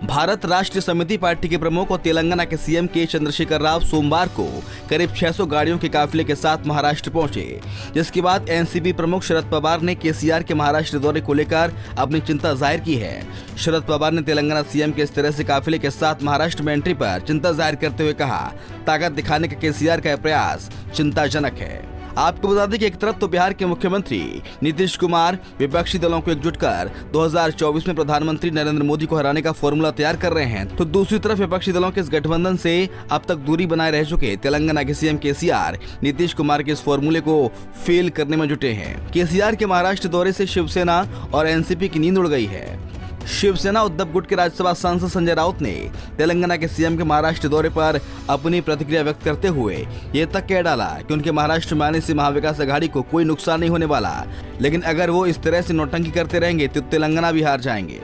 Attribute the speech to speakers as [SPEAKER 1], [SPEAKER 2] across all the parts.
[SPEAKER 1] भारत राष्ट्र समिति पार्टी के प्रमुख और तेलंगाना के सीएम के चंद्रशेखर राव सोमवार को करीब 600 गाड़ियों के काफिले के साथ महाराष्ट्र पहुंचे, जिसके बाद एनसीपी प्रमुख शरद पवार ने केसीआर के महाराष्ट्र दौरे को लेकर अपनी चिंता जाहिर की है। शरद पवार ने तेलंगाना सीएम के इस तरह से काफिले के साथ महाराष्ट्र में एंट्री पर चिंता जाहिर करते हुए कहा, ताकत दिखाने का केसीआर का प्रयास चिंताजनक है। आपको बता दें कि एक तरफ तो बिहार के मुख्यमंत्री नीतीश कुमार विपक्षी दलों को एकजुट कर 2024 में प्रधानमंत्री नरेंद्र मोदी को हराने का फॉर्मूला तैयार कर रहे हैं, तो दूसरी तरफ विपक्षी दलों के इस गठबंधन से अब तक दूरी बनाए रह चुके तेलंगाना के सीएम केसीआर नीतीश कुमार के इस फॉर्मूले को फेल करने में जुटे हैं। केसीआर के महाराष्ट्र दौरे से शिवसेना और एनसीपी की नींद उड़ गई है। शिवसेना उद्धव गुट के राज्यसभा सांसद संजय राउत ने तेलंगाना के सीएम के महाराष्ट्र दौरे पर अपनी प्रतिक्रिया व्यक्त करते हुए ये तक कह डाला कि उनके महाराष्ट्र में आने से महाविकास अघाड़ी को कोई नुकसान नहीं होने वाला, लेकिन अगर वो इस तरह से नौटंकी करते रहेंगे तो तेलंगाना भी हार जाएंगे।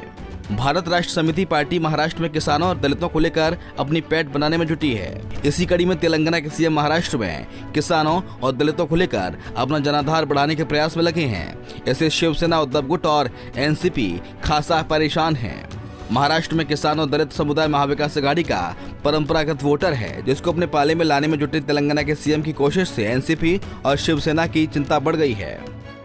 [SPEAKER 1] भारत राष्ट्र समिति पार्टी महाराष्ट्र में किसानों और दलितों को लेकर अपनी पैठ बनाने में जुटी है। इसी कड़ी में तेलंगाना के सीएम महाराष्ट्र में किसानों और दलितों को लेकर अपना जनाधार बढ़ाने के प्रयास में लगे हैं। ऐसे शिवसेना, उद्धव गुट और एनसीपी खासा परेशान हैं। महाराष्ट्र में किसान और दलित समुदाय महाविकास अघाड़ी का परंपरागत वोटर है, जिसको अपने पाले में लाने में जुटे तेलंगाना के सीएम की कोशिश से एनसीपी और शिवसेना की चिंता बढ़ गई है।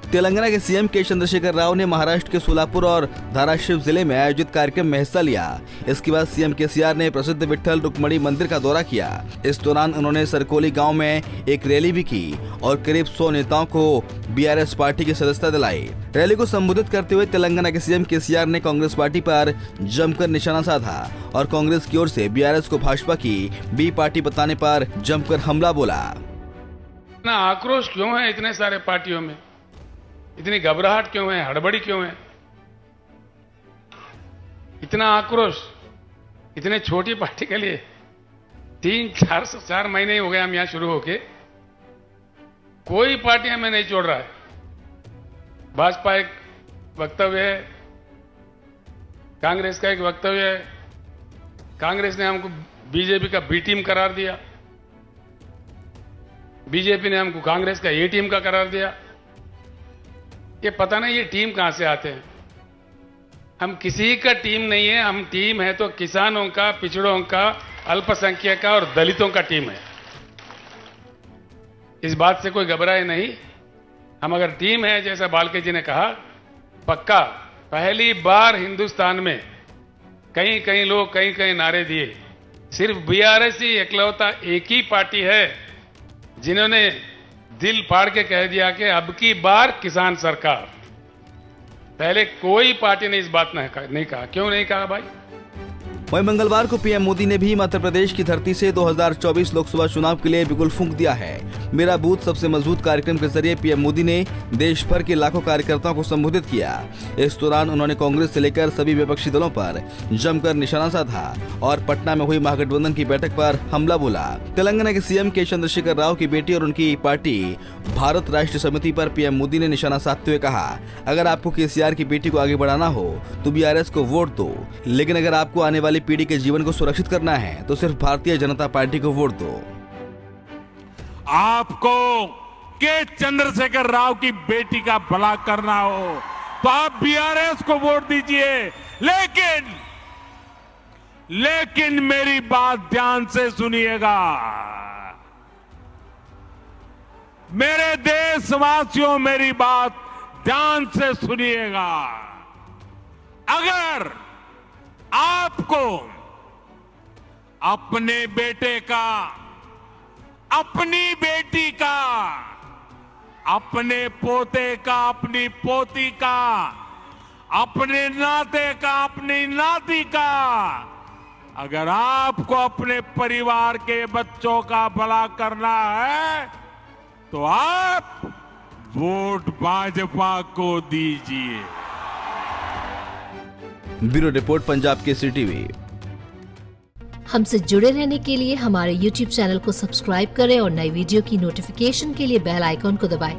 [SPEAKER 1] तेलंगाना के सीएम के चंद्रशेखर राव ने महाराष्ट्र के सोलापुर और धाराशिव जिले में आयोजित कार्यक्रम में हिस्सा लिया। इसके बाद सीएम केसीआर ने प्रसिद्ध विट्ठल रुक्मणी मंदिर का दौरा किया। इस दौरान उन्होंने सरकोली गांव में एक रैली भी की और करीब 100 नेताओं को बीआरएस पार्टी की सदस्यता दिलाई। रैली को संबोधित करते हुए तेलंगाना के सीएम केसीआर ने कांग्रेस पार्टी पर जमकर निशाना साधा और कांग्रेस की ओर से बीआरएस को भाजपा की बी पार्टी बताने पर जमकर हमला बोला।
[SPEAKER 2] आक्रोश क्यों है इतने सारे पार्टियों में? इतनी घबराहट क्यों है? हड़बड़ी क्यों है? इतना आक्रोश इतने छोटी पार्टी के लिए? 3-4 महीने हो गए हम यहां शुरू होके, कोई पार्टी हमें नहीं छोड़ रहा है। भाजपा एक वक्तव्य है, कांग्रेस का एक वक्तव्य है। कांग्रेस ने हमको बीजेपी का बी टीम करार दिया, बीजेपी ने हमको कांग्रेस का ए टीम का करार दिया। ये पता नहीं ये टीम कहां से आते हैं। हम किसी का टीम नहीं है, हम टीम है तो किसानों का, पिछड़ों का, अल्पसंख्यक का और दलितों का टीम है। इस बात से कोई घबराए नहीं। हम अगर टीम है, जैसा बालके जी ने कहा, पक्का पहली बार हिंदुस्तान में कई कई लोग कई कई नारे दिए। सिर्फ बीआरएस ही इकलौता एक ही पार्टी है जिन्होंने दिल फाड़ के कह दिया कि अब की बार किसान सरकार। पहले कोई पार्टी ने इस बात नहीं कहा। क्यों नहीं कहा भाई?
[SPEAKER 1] वहीं मंगलवार को पीएम मोदी ने भी मध्य प्रदेश की धरती से 2024 लोकसभा चुनाव के लिए बिगुल फूंक दिया है। मेरा बूथ सबसे मजबूत कार्यक्रम के जरिए पीएम मोदी ने देश भर के लाखों कार्यकर्ताओं को संबोधित किया। इस दौरान उन्होंने कांग्रेस से लेकर सभी विपक्षी दलों पर जमकर निशाना साधा और पटना में हुई महागठबंधन की बैठक पर हमला बोला। तेलंगाना के सीएम के चंद्रशेखर राव की बेटी और उनकी पार्टी भारत राष्ट्र समिति पर पीएम मोदी ने निशाना साधते हुए कहा, अगर आपको केसीआर की बेटी को आगे बढ़ाना हो तो बीआरएस को वोट दो, लेकिन अगर आपको आने वाली पीढ़ी के जीवन को सुरक्षित करना है तो सिर्फ भारतीय जनता पार्टी को वोट दो।
[SPEAKER 3] आपको के चंद्रशेखर राव की बेटी का भला करना हो तो आप बीआरएस को वोट दीजिए, लेकिन मेरी बात ध्यान से सुनिएगा। मेरे देशवासियों, मेरी बात ध्यान से सुनिएगा। अगर आपको अपने बेटे का, अपनी बेटी का, अपने पोते का, अपनी पोती का, अपने नाते का, अपनी नाती का, अगर आपको अपने परिवार के बच्चों का भला करना है तो आप वोट भाजपा को दीजिए।
[SPEAKER 1] Bureau report, Punjab Kesari TV.
[SPEAKER 4] हमसे जुड़े रहने के लिए हमारे YouTube चैनल को सब्सक्राइब करें और नई वीडियो की नोटिफिकेशन के लिए बेल आइकॉन को दबाएं।